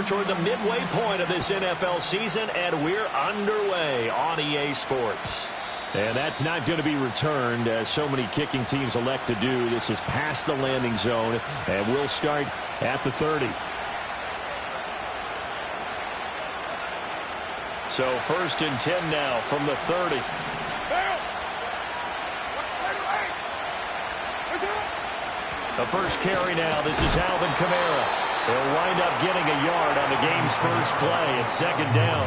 toward the midway point of this NFL season, and we're underway on EA Sports. And that's not going to be returned, as so many kicking teams elect to do. This is past the landing zone, and we'll start at the 30. So 1st and 10 now from the 30. The first carry now. This is Alvin Kamara. He'll wind up getting a yard on the game's first play at 2nd down.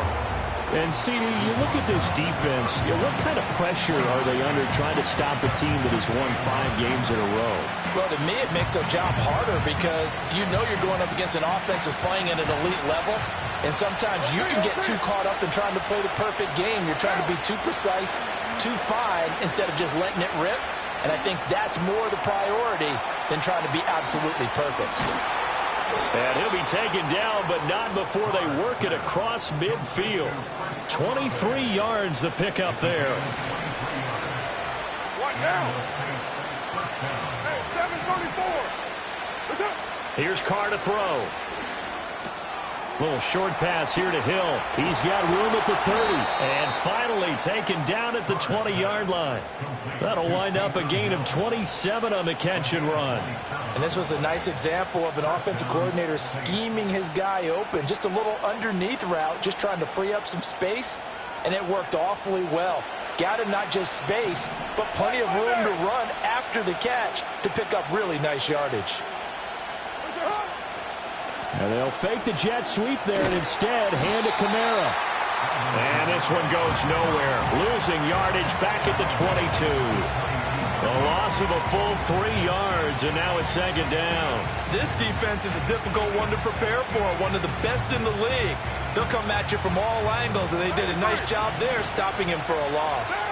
And, CD, you look at this defense, what kind of pressure are they under trying to stop a team that has won 5 games in a row? Well, to me, it makes their job harder because you know you're going up against an offense that's playing at an elite level, and sometimes you can get too caught up in trying to play the perfect game. You're trying to be too precise, too fine, instead of just letting it rip. And I think that's more the priority than trying to be absolutely perfect. And he'll be taken down, but not before they work it across midfield. 23 yards the pickup there. What now? Hey, 734. Here's Carr to throw. Little short pass here to Hill. He's got room at the 30. And finally taken down at the 20-yard line. That'll wind up a gain of 27 on the catch and run. And this was a nice example of an offensive coordinator scheming his guy open. Just a little underneath route, just trying to free up some space. And it worked awfully well. Got him not just space, but plenty of room to run after the catch to pick up really nice yardage. And they'll fake the jet sweep there and instead hand to Kamara. And this one goes nowhere. Losing yardage back at the 22. A loss of a full 3 yards, and now it's 2nd down. This defense is a difficult one to prepare for, one of the best in the league. They'll come at you from all angles, and they did a nice job there stopping him for a loss.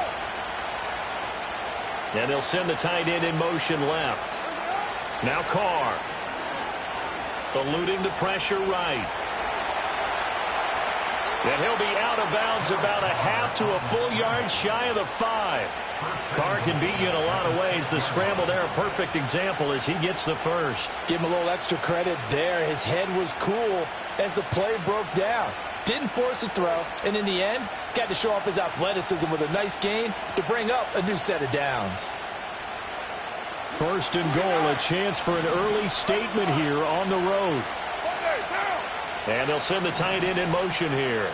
And they'll send the tight end in motion left. Now Carr. Eluding the pressure right. And he'll be out of bounds about a half to a full yard shy of the 5. Carr can beat you in a lot of ways. The scramble there, a perfect example as he gets the first. Give him a little extra credit there. His head was cool as the play broke down. Didn't force a throw, and in the end, got to show off his athleticism with a nice gain to bring up a new set of downs. 1st and goal, a chance for an early statement here on the road. And they'll send the tight end in motion here.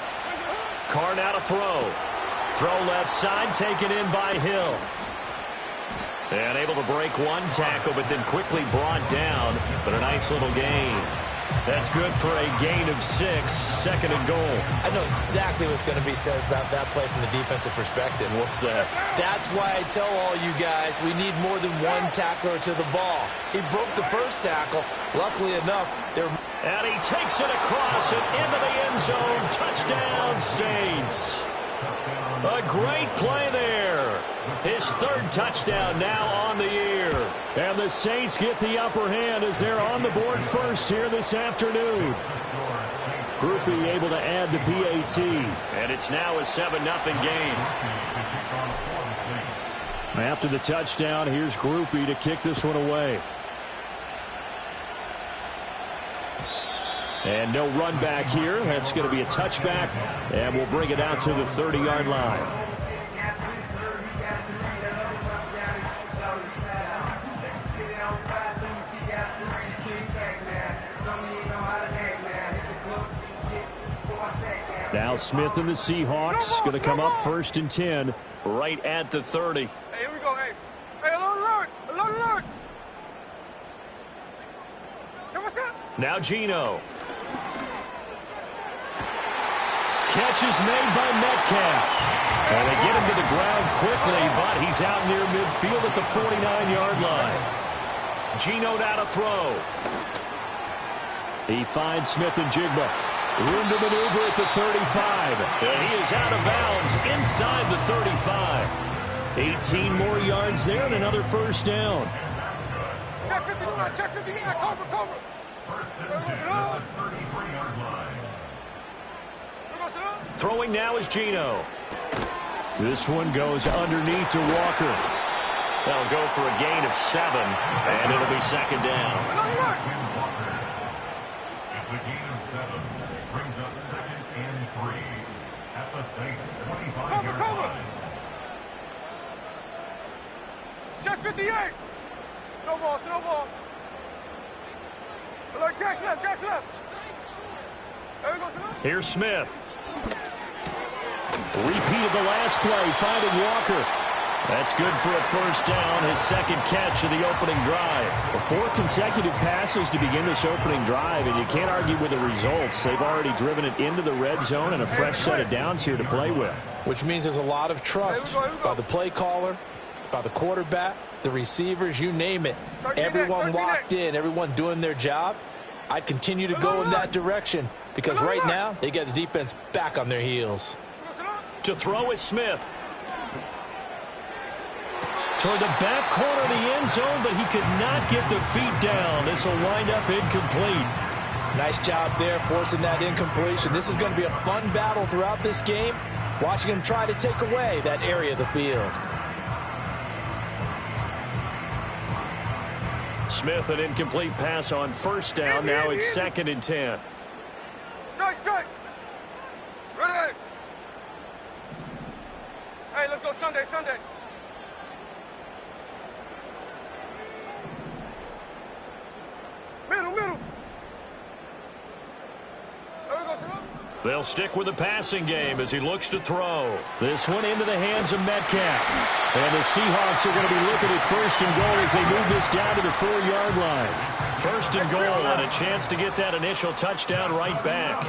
Carr now to throw. Throw left side, taken in by Hill. And able to break one tackle, but then quickly brought down. But a nice little gain. That's good for a gain of 6, 2nd and goal. I know exactly what's going to be said about that play from the defensive perspective. What's that? That's why I tell all you guys we need more than one tackler to the ball. He broke the first tackle. Luckily enough, they're... And he takes it across and into the end zone. Touchdown, Saints. A great play there. His 3rd touchdown now on the year. And the Saints get the upper hand as they're on the board first here this afternoon. Groupie able to add the PAT. And it's now a 7-0 game. After the touchdown, here's Groupie to kick this one away. And no run back here. That's going to be a touchback. And we'll bring it out to the 30-yard line. Now Smith and the Seahawks going to come up 1st and 10. Right at the 30. Hey, here we go. Hey, alert. So what's up? Now Geno. Catch is made by Metcalf. And they get him to the ground quickly, but he's out near midfield at the 49-yard line. Geno now to throw. He finds Smith and Jigba. Room to maneuver at the 35. And he is out of bounds inside the 35. 18 more yards there and another 1st down. Check 59, cover. Throwing now is Geno. This one goes underneath to Walker. That'll go for a gain of 7, and it'll be 2nd down. Alert. It's a gain of 7. Cover, cover. Check 58. No ball, no ball. Look, Jack's left, Jack's left. There we go, son. Here's Smith. Repeated the last play, finding Walker. That's good for a first down, his second catch of the opening drive. 4 consecutive passes to begin this opening drive, and you can't argue with the results. They've already driven it into the red zone and a fresh set of downs here to play with. Which means there's a lot of trust by the play caller, by the quarterback, the receivers, you name it. Everyone locked in, everyone doing their job. I'd continue to go in that direction because right now they get the defense back on their heels. To throw is Smith. Toward the back corner of the end zone, but he could not get the feet down. This will wind up incomplete. Nice job there forcing that incompletion. This is going to be a fun battle throughout this game, watching him try to take away that area of the field. Smith, an incomplete pass on first down. Now it's 2nd and 10. Strike, strike. Ready. Hey, let's go Sunday, Sunday. Middle, middle. There we go, son. They'll stick with the passing game as he looks to throw. This one into the hands of Metcalf. And the Seahawks are going to be looking at 1st and goal as they move this down to the 4-yard line. 1st and goal and a chance to get that initial touchdown right back.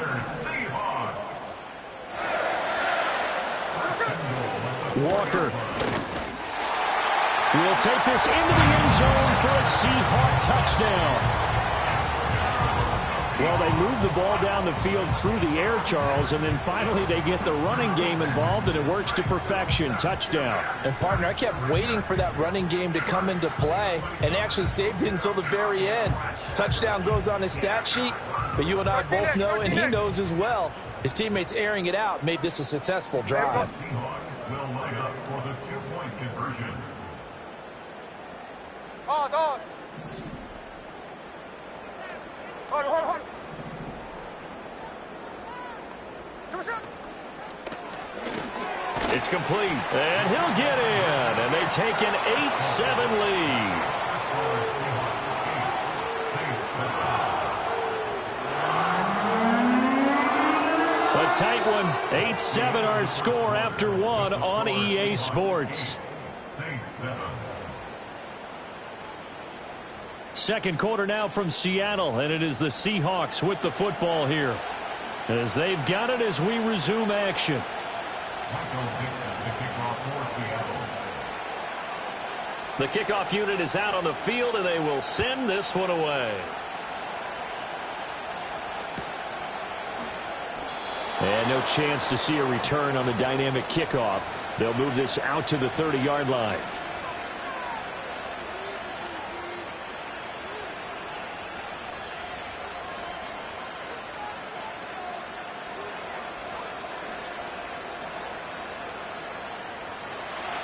Walker will take this into the end zone for a Seahawk touchdown. Well, they move the ball down the field through the air, Charles, and then finally they get the running game involved, and it works to perfection. Touchdown. And, partner, I kept waiting for that running game to come into play and actually saved it until the very end. Touchdown goes on his stat sheet, but you and I both know, and he knows as well, his teammates airing it out made this a successful drive. Seahawks will line up for the 2-point conversion. Pause, pause. Hold on, hold on, hold on. It's complete, and he'll get in, and they take an 8-7 lead. A tight one, 8-7 our score after one on EA Sports. Second quarter now from Seattle, and it is the Seahawks with the football here, as they've got it as we resume action. The kickoff unit is out on the field, and they will send this one away. And no chance to see a return on the dynamic kickoff. They'll move this out to the 30-yard line.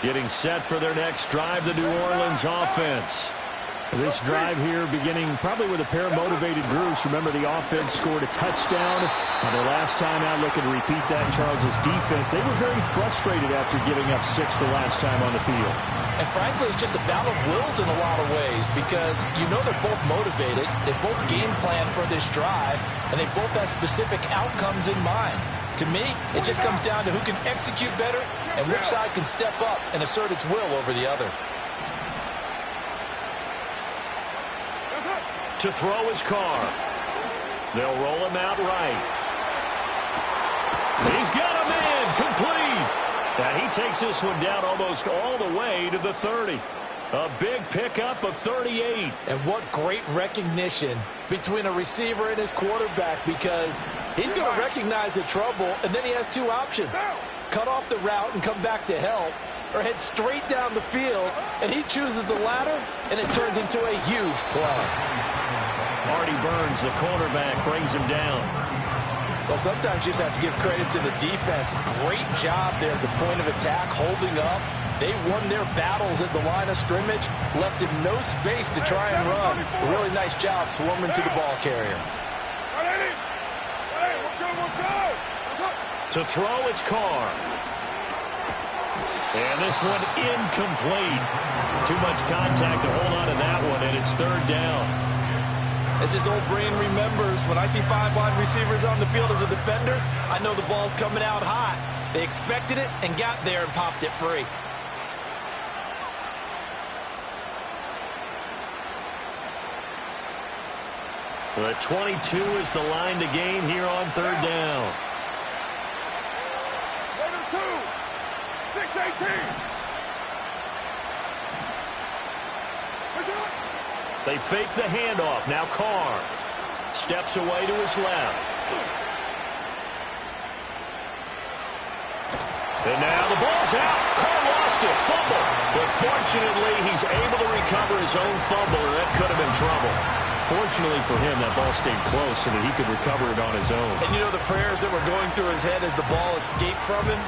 Getting set for their next drive, the New Orleans offense. This drive here beginning probably with a pair of motivated groups. Remember, the offense scored a touchdown. The last time out, looking to repeat that, Charles's defense, they were very frustrated after giving up 6 the last time on the field. And frankly, it's just a battle of wills in a lot of ways because you know they're both motivated. They both game plan for this drive, and they both have specific outcomes in mind. To me, it just comes down to who can execute better and which side can step up and assert its will over the other. To throw his Carr. They'll roll him out right. He's got a man complete. And he takes this one down almost all the way to the 30. A big pickup of 38. And what great recognition between a receiver and his quarterback, because he's going to recognize the trouble, and then he has two options. Cut off the route and come back to help, or head straight down the field, and he chooses the latter, and it turns into a huge play. Artie Burns, the cornerback, brings him down. Well, sometimes you just have to give credit to the defense. Great job there at the point of attack, holding up. They won their battles at the line of scrimmage, left him no space to try and run. A really nice job swarming to the ball carrier. To throw, it's Carr. And this one incomplete. Too much contact to hold on to that one, and it's third down. As his old brain remembers, when I see 5 wide receivers on the field as a defender, I know the ball's coming out hot. They expected it and got there and popped it free. The 22 is the line to gain here on third down. 2, 6-18. They fake the handoff. Now Carr steps away to his left. And now the ball's out. Carr lost it. Fumble. But fortunately, he's able to recover his own fumble, or that could have been trouble. Fortunately for him, that ball stayed close so that he could recover it on his own. And you know the prayers that were going through his head as the ball escaped from him?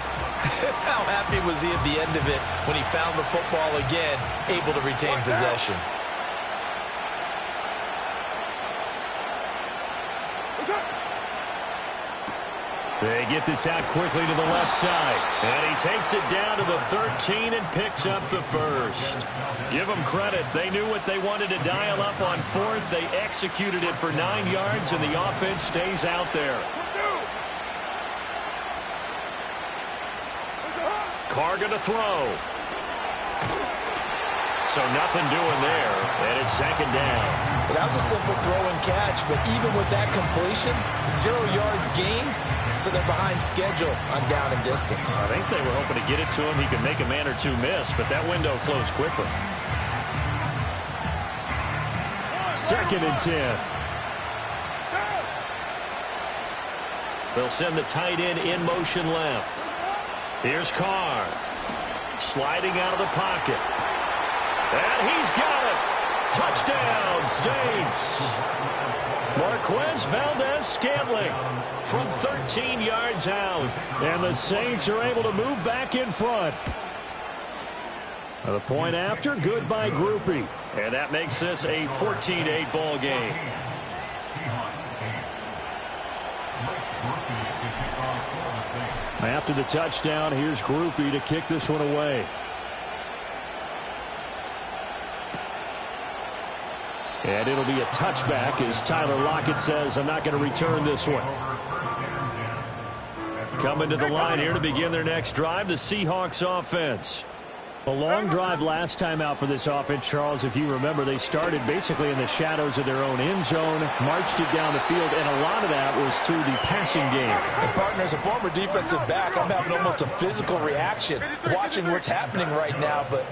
How happy was he at the end of it when he found the football again, able to retain possession? They get this out quickly to the left side. And he takes it down to the 13 and picks up the first. Give them credit. They knew what they wanted to dial up on fourth. They executed it for 9 yards, and the offense stays out there. Carr going to throw. So nothing doing there, and it's second down. Well, that was a simple throw and catch, but even with that completion, 0 yards gained, so they're behind schedule on down and distance. I think they were hoping to get it to him. He could make a man or two miss, but that window closed quickly. Second and 10. They'll send the tight end in motion left. Here's Carr. Sliding out of the pocket. And he's got it. Touchdown, Saints. Marquez Valdez-Scantling from 13 yards out. And the Saints are able to move back in front. The point after, good by Groupie. And that makes this a 14-8 ball game. After the touchdown, here's Groupie to kick this one away. And it'll be a touchback as Tyler Lockett says, I'm not going to return this one. Coming to the line here to begin their next drive, the Seahawks offense. A long drive last time out for this offense, Charles. If you remember, they started basically in the shadows of their own end zone, marched it down the field, and a lot of that was through the passing game. And partner, as a former defensive back, I'm having almost a physical reaction watching what's happening right now. But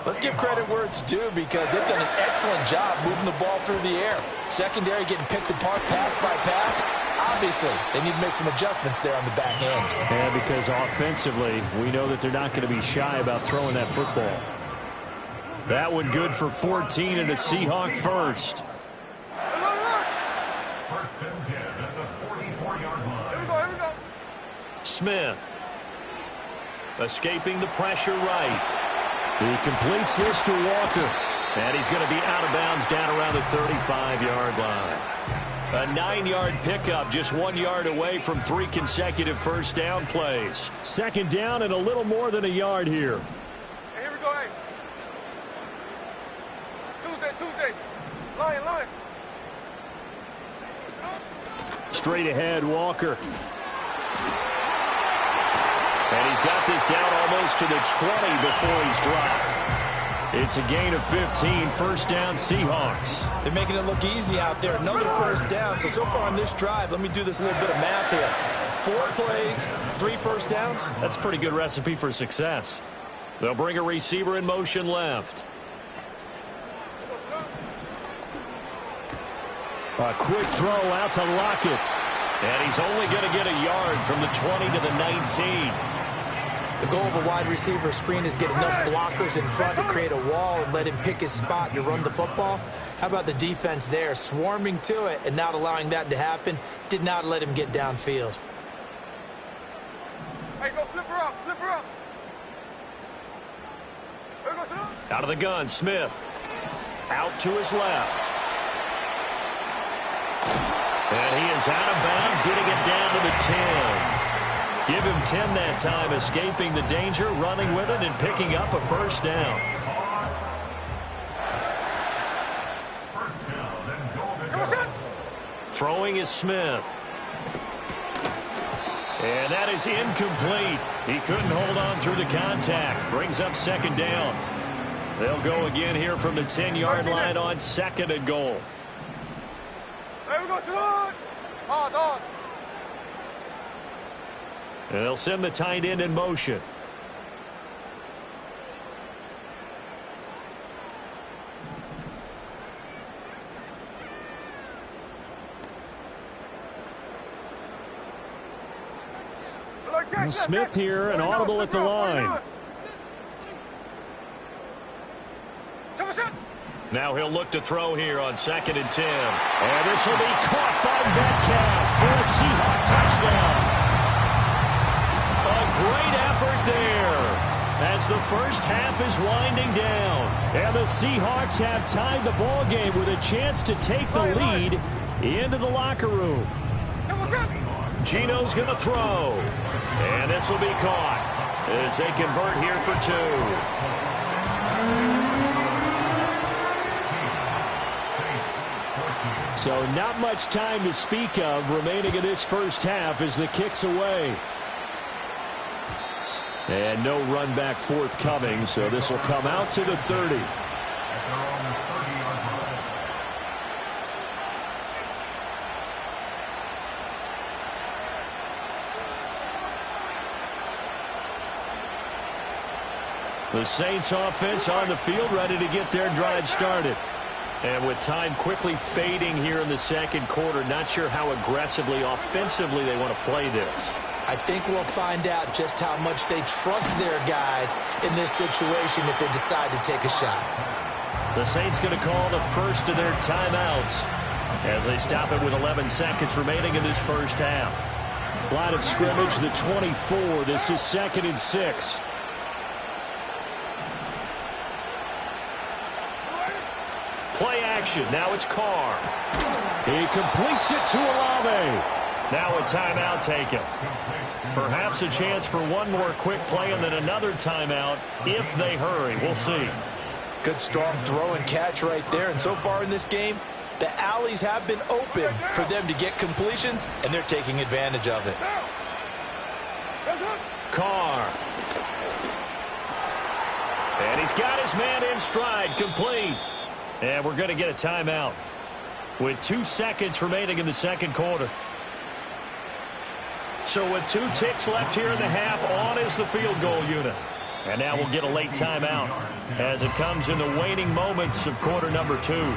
let's give credit where it's due, because they've done an excellent job moving the ball through the air. Secondary getting picked apart pass by pass. Obviously, they need to make some adjustments there on the back end. Yeah, because offensively, we know that they're not going to be shy about throwing that football. That one good for 14 and a Seahawk first. First and 10 at the 44-yard line. Here we go. Smith. Escaping the pressure right. He completes this to Walker. And he's going to be out of bounds down around the 35-yard line. A 9-yard pickup, just 1 yard away from 3 consecutive first down plays. Second down and a little more than a yard here. Hey, here we go, hey. Tuesday. Lion. Straight ahead, Walker. And he's got this down almost to the 20 before he's dropped. It's a gain of 15, first down Seahawks. They're making it look easy out there. Another first down. So far on this drive, let me do this little bit of math here. 4 plays, 3 first downs. That's a pretty good recipe for success. They'll bring a receiver in motion left. A quick throw out to Lockett. And he's only going to get a yard from the 20 to the 19. The goal of a wide receiver screen is get enough blockers in front to create a wall and let him pick his spot to run the football. How about the defense there, swarming to it and not allowing that to happen? Did not let him get downfield. Hey, go flip her up. Here we go, Out of the gun, Smith. Out to his left. And he is out of bounds, getting it down to the 10. Give him 10 that time, escaping the danger, running with it, and picking up a first down. Throwing is Smith. And that is incomplete. He couldn't hold on through the contact. Brings up second down. They'll go again here from the 10-yard line on second and goal. And they'll send the tight end in motion. And Smith here, an audible at the line. Now he'll look to throw here on second and 10. And this will be caught by Metcalf for a Seahawk touchdown. A great effort there as the first half is winding down. And the Seahawks have tied the ball game with a chance to take the lead into the locker room. Gino's going to throw. And this will be caught as they convert here for 2. So not much time to speak of remaining in this first half as the kick's away. And no run back forthcoming, so this will come out to the 30. The Saints offense on the field, ready to get their drive started. And with time quickly fading here in the second quarter, not sure how aggressively, offensively they want to play this. I think we'll find out just how much they trust their guys in this situation if they decide to take a shot. The Saints going to call the first of their timeouts as they stop it with 11 seconds remaining in this first half. Line of scrimmage, the 24. This is second and 6. Play action. Now it's Carr. He completes it to Olave. Now a timeout taken. Perhaps a chance for one more quick play and then another timeout if they hurry. We'll see. Good strong throw and catch right there. And so far in this game, the alleys have been open for them to get completions, and they're taking advantage of it. Carr. And he's got his man in stride, complete. And we're going to get a timeout with 2 seconds remaining in the second quarter. So with 2 ticks left here in the half, on is the field goal unit. And now we'll get a late timeout as it comes in the waning moments of quarter number 2.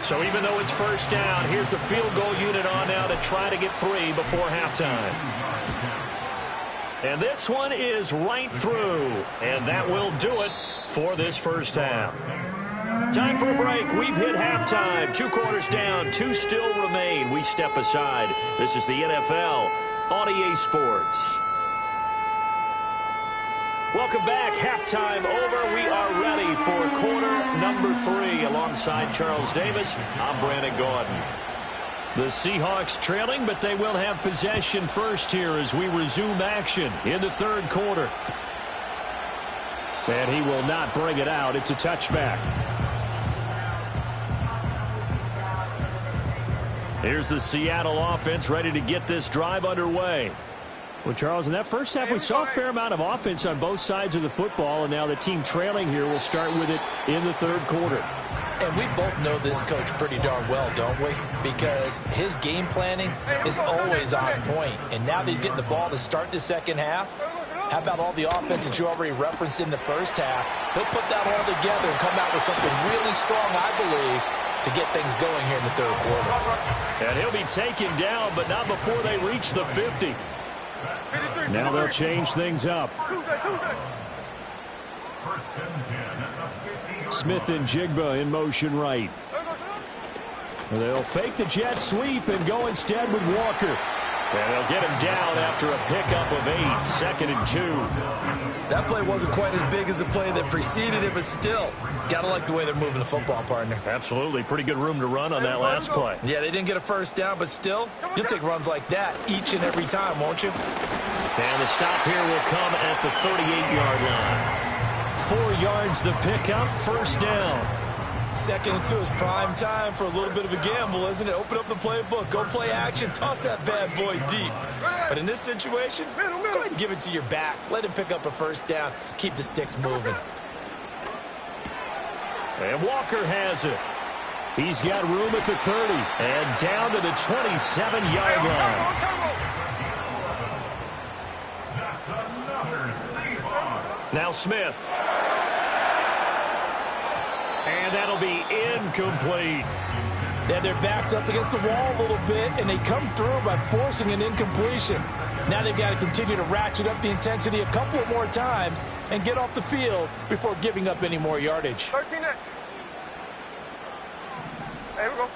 So even though it's first down, here's the field goal unit on now to try to get 3 before halftime. And this one is right through. And that will do it for this first half. Time for a break. We've hit halftime. 2 quarters down. 2 still remain. We step aside. This is the NFL on EA Sports. Welcome back. Halftime over. We are ready for quarter number 3. Alongside Charles Davis, I'm Brandon Gordon. The Seahawks trailing, but they will have possession first here as we resume action in the third quarter. And he will not bring it out. It's a touchback. Here's the Seattle offense ready to get this drive underway. Well, Charles, in that first half, we saw a fair amount of offense on both sides of the football, and now the team trailing here will start with it in the third quarter. And we both know this coach pretty darn well, don't we? Because his game planning is always on point. And now that he's getting the ball to start the second half, how about all the offense that you already referenced in the first half? He'll put that all together and come out with something really strong, I believe, to get things going here in the third quarter. And he'll be taken down, but not before they reach the 50. Now they'll change things up. Smith and Jigba in motion right. They'll fake the jet sweep and go instead with Walker. And they'll get him down after a pickup of 8, 2nd and 2. That play wasn't quite as big as the play that preceded it, but still, got to like the way they're moving the football, partner. Absolutely. Pretty good room to run on that last play. Yeah, they didn't get a first down, but still, you'll take runs like that each and every time, won't you? And the stop here will come at the 38-yard line. 4 yards the pickup, first down. 2nd and 2 is prime time for a little bit of a gamble, isn't it? Open up the playbook, go play action, toss that bad boy deep. But in this situation, go ahead and give it to your back. Let him pick up a first down. Keep the sticks moving. And Walker has it. He's got room at the 30. And down to the 27-yard line. That's another Seahawks. Now Smith. And that'll be incomplete. Yeah, their back's up against the wall a little bit, and they come through by forcing an incompletion. Now they've got to continue to ratchet up the intensity a couple of more times and get off the field before giving up any more yardage. 13 next. Hey, here we go.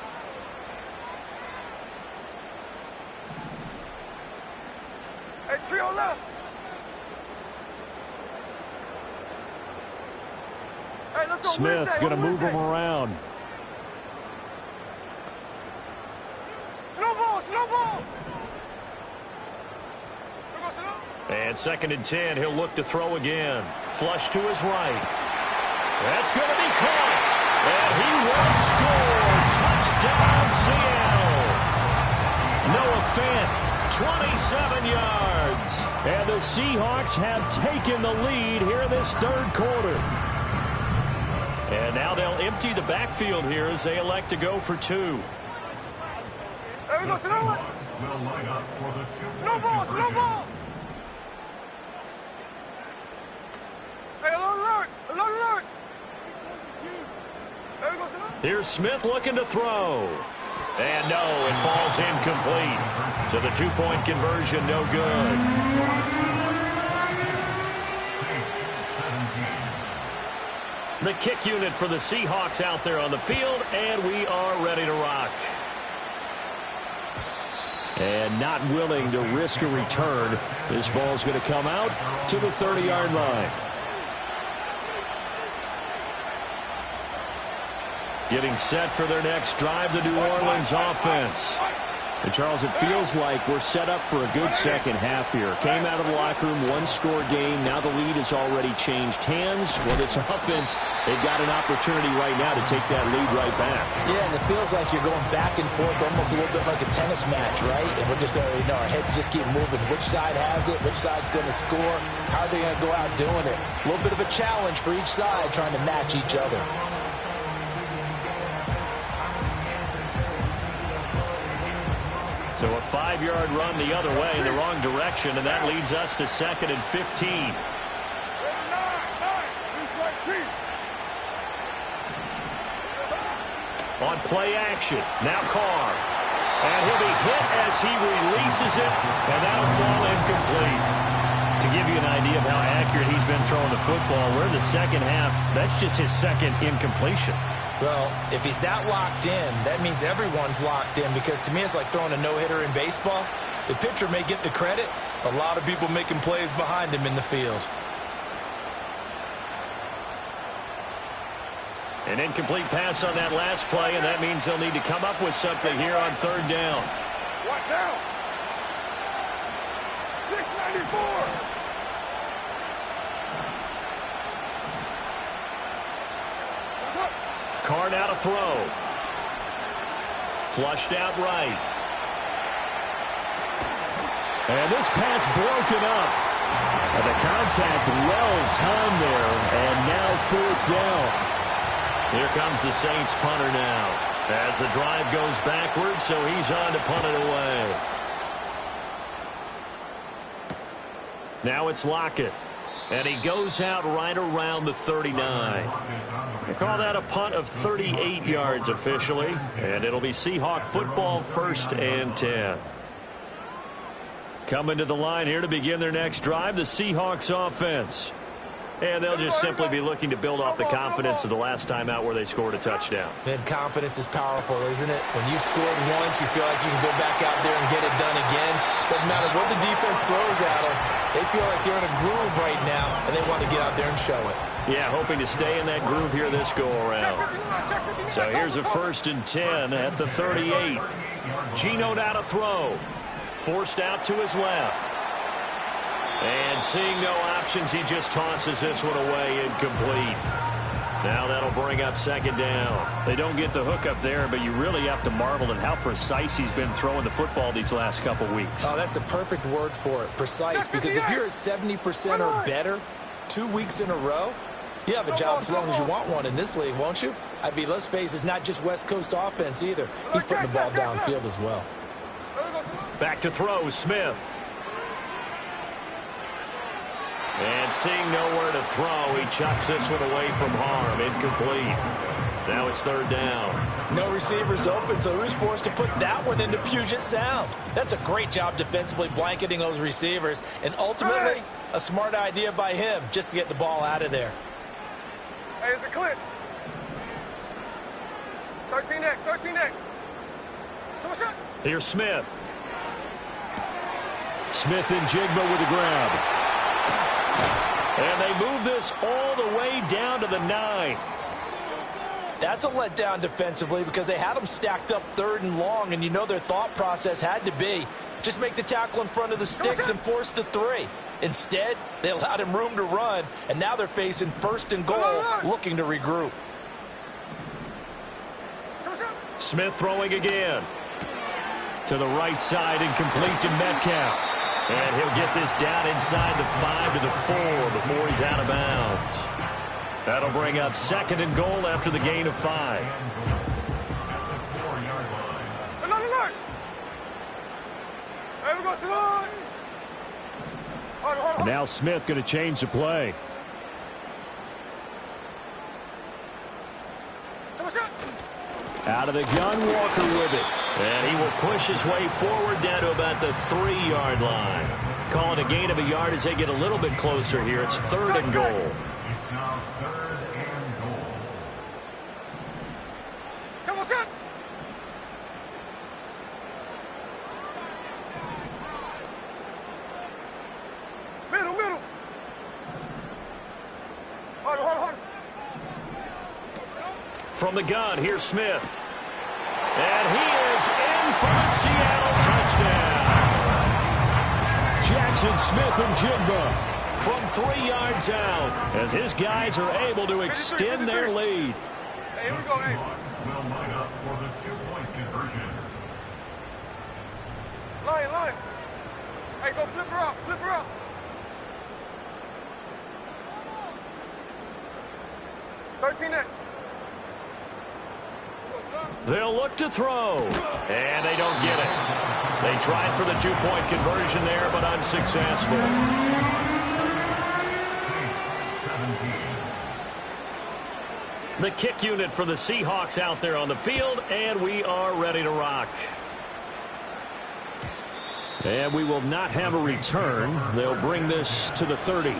Hey, trio left. Hey, let's go. Smith going to move him around. Snowball, snowball. And 2nd and 10, he'll look to throw again. Flush to his right. That's going to be caught. And he will score. Touchdown, Seattle. Noah Fant, 27 yards. And the Seahawks have taken the lead here in this 3rd quarter. And now they'll empty the backfield here as they elect to go for 2. There we go, snowball. Will line up for the 2-point Snowball, conversion. snowball. Hey, alert, alert. There we go, snowball. Here's Smith looking to throw. And no, it falls incomplete. So the 2-point conversion, no good. The kick unit for the Seahawks out there on the field, and we are ready to rock. And not willing to risk a return. This ball's going to come out to the 30-yard line. Getting set for their next drive, the New Orleans offense. And Charles, it feels like we're set up for a good second half here. Came out of the locker room, 1-score game. Now the lead has already changed hands. Well, this offense, they've got an opportunity right now to take that lead right back. Yeah, and it feels like you're going back and forth almost a little bit like a tennis match, right? And we're just, our heads just keep moving. Which side has it? Which side's going to score? How are they going to go out doing it? A little bit of a challenge for each side trying to match each other. So a 5-yard run the other way in the wrong direction, and that leads us to 2nd and 15. On play action, now Carr. And he'll be hit as he releases it, and that'll fall incomplete. To give you an idea of how accurate he's been throwing the football, we're in the second half. That's just his 2nd incompletion. Well, if he's that locked in, that means everyone's locked in, because to me it's like throwing a no-hitter in baseball. The pitcher may get the credit, a lot of people making plays behind him in the field. An incomplete pass on that last play, and that means they'll need to come up with something here on 3rd down. What down? 694. Carr now to throw. Flushed out right. And this pass broken up. And the contact well timed there. And now 4th down. Here comes the Saints punter now. As the drive goes backwards, so he's on to punt it away. Now it's Lockett. And he goes out right around the 39. They call that a punt of 38 yards officially. And it'll be Seahawk football, 1st and 10. Coming to the line here to begin their next drive, the Seahawks offense. And they'll just simply be looking to build off the confidence of the last time out where they scored a touchdown. And confidence is powerful, isn't it? When you scored once, you feel like you can go back out there and get it done again. Doesn't matter what the defense throws at them. They feel like they're in a groove right now, and they want to get out there and show it. Yeah, hoping to stay in that groove here this go-around. So here's a 1st and 10 at the 38. Gino now to throw. Forced out to his left. And seeing no options, he just tosses this one away, incomplete. Now that'll bring up 2nd down. They don't get the hook up there, but you really have to marvel at how precise he's been throwing the football these last couple weeks. Oh, that's the perfect word for it, precise. Because if you're at 70% or better 2 weeks in a row, you have a job as long as you want one in this league, won't you? I mean, let's face it, it's not just West Coast offense either. He's putting the ball downfield as well. Back to throw, Smith. And seeing nowhere to throw, he chucks this one away from harm. Incomplete. Now it's 3rd down. No receivers open, so who's forced to put that one into Puget Sound? That's a great job defensively blanketing those receivers. And ultimately, a smart idea by him just to get the ball out of there. Hey, it's a clip. 13X, 13X. Here's Smith. Smith and Jigba with the grab. And they move this all the way down to the 9. That's a letdown defensively because they had them stacked up 3rd and long, and you know their thought process had to be just make the tackle in front of the sticks and force the 3. Instead, they allowed him room to run, and now they're facing 1st and goal, looking to regroup. Smith throwing again. To the right side and complete to Metcalf. And he'll get this down inside the 5 to the 4 before he's out of bounds. That'll bring up 2nd and goal after the gain of 5. Now Smith going to change the play. Out of the gun, Walker with it. And he will push his way forward down to about the 3-yard line. Calling a gain of a yard as they get a little bit closer here. It's 3rd and goal. It's now 3rd and goal. Middle. Hard. From the gun, here's Smith. And he is in for the Seattle touchdown. Jackson Smith and Jigba from 3 yards out as his guys are able to extend their lead. Hey, here we go, hey. Will line up for the 2-point conversion. Line. Hey, go flip her up. Next. They'll look to throw, and they don't get it. They tried for the 2-point conversion there, but unsuccessful. The kick unit for the Seahawks out there on the field, and we are ready to rock. And we will not have a return. They'll bring this to the 30.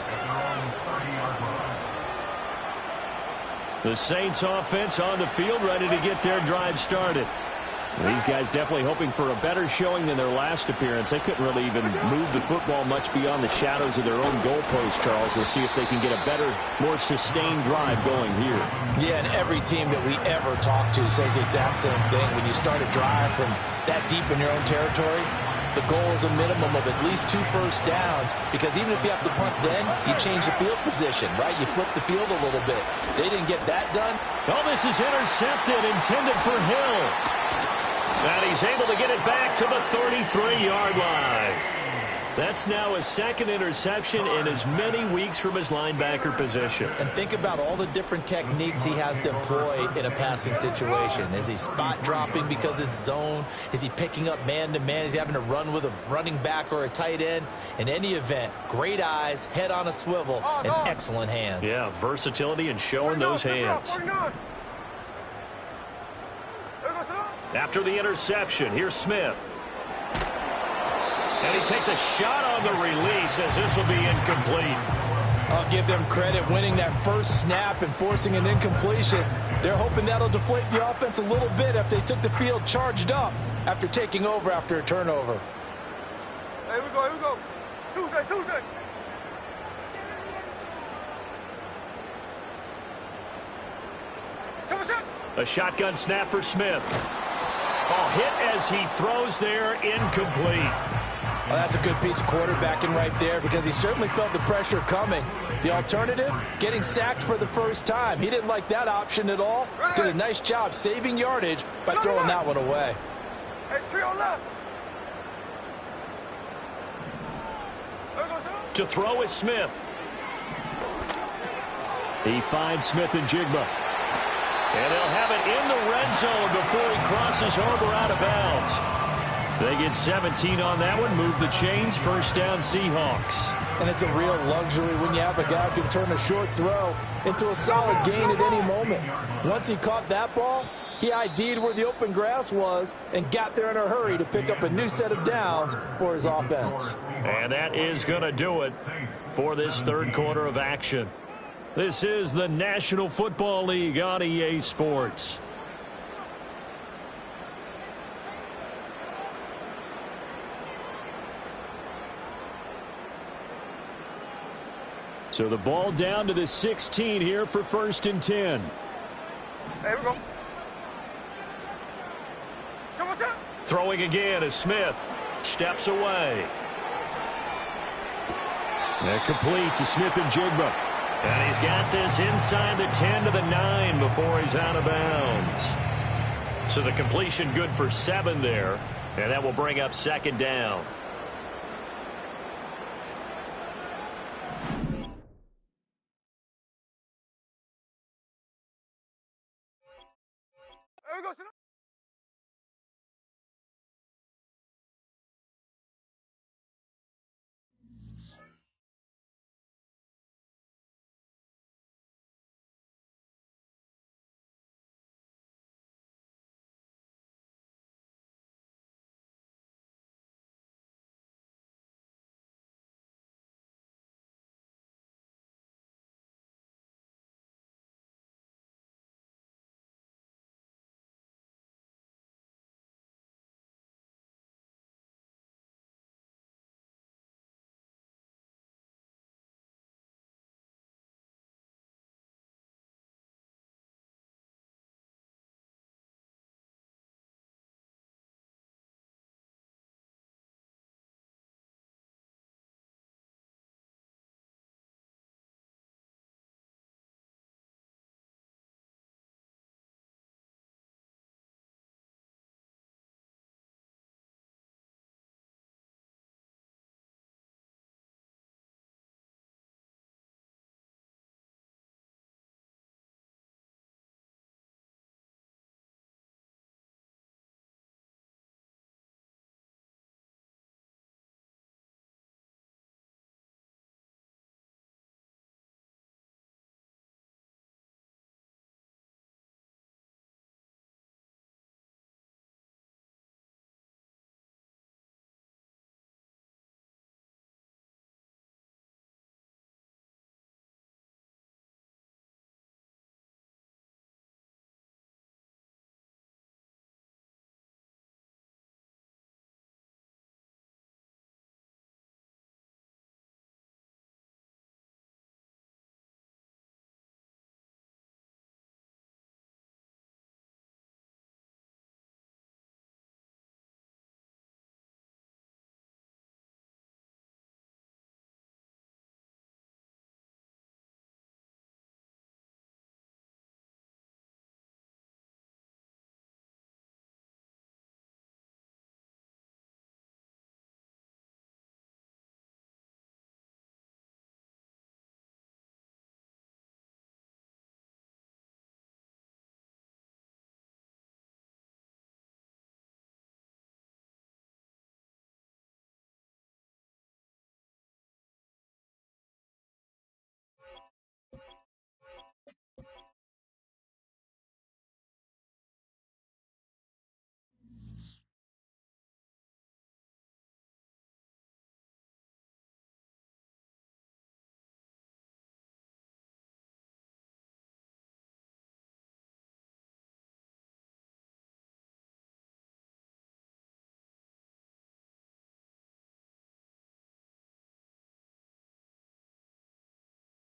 The Saints offense on the field, ready to get their drive started. These guys definitely hoping for a better showing than their last appearance. They couldn't really even move the football much beyond the shadows of their own goalpost, Charles. We'll see if they can get a better, more sustained drive going here. Yeah, and every team that we ever talk to says the exact same thing. When you start a drive from that deep in your own territory, the goal is a minimum of at least 2 first downs, because even if you have to punt then, you change the field position, right? You flip the field a little bit. They didn't get that done. Oh, this is intercepted, intended for Hill. And he's able to get it back to the 33-yard line. That's now his 2nd interception in as many weeks from his linebacker position. And think about all the different techniques he has to employ in a passing situation. Is he spot dropping because it's zone? Is he picking up man-to-man? Is he having to run with a running back or a tight end? In any event, great eyes, head on a swivel, and excellent hands. Yeah, versatility and showing those hands. After the interception, here's Smith. And he takes a shot on the release as this will be incomplete. I'll give them credit winning that first snap and forcing an incompletion. They're hoping that'll deflate the offense a little bit if they took the field charged up after taking over after a turnover. Here we go. Tuesday. A shotgun snap for Smith. Oh, hit as he throws there, incomplete. Well, that's a good piece of quarterbacking right there because he certainly felt the pressure coming. The alternative, getting sacked for the first time. He didn't like that option at all. Did a nice job saving yardage by throwing that one away. Hey, trio left. To throw is Smith. He finds Smith and Jigba. And they'll have it in the red zone before he crosses over out of bounds. They get 17 on that one, move the chains, first down Seahawks. And it's a real luxury when you have a guy who can turn a short throw into a solid gain at any moment. Once he caught that ball, he ID'd where the open grass was and got there in a hurry to pick up a new set of downs for his offense. And that is going to do it for this third quarter of action. This is the National Football League on EA Sports. So the ball down to the 16 here for 1st and 10. Here we go. Throwing again as Smith steps away. And complete to Smith and Jigba. And he's got this inside the 10 to the 9 before he's out of bounds. So the completion good for 7 there. And that will bring up 2nd down.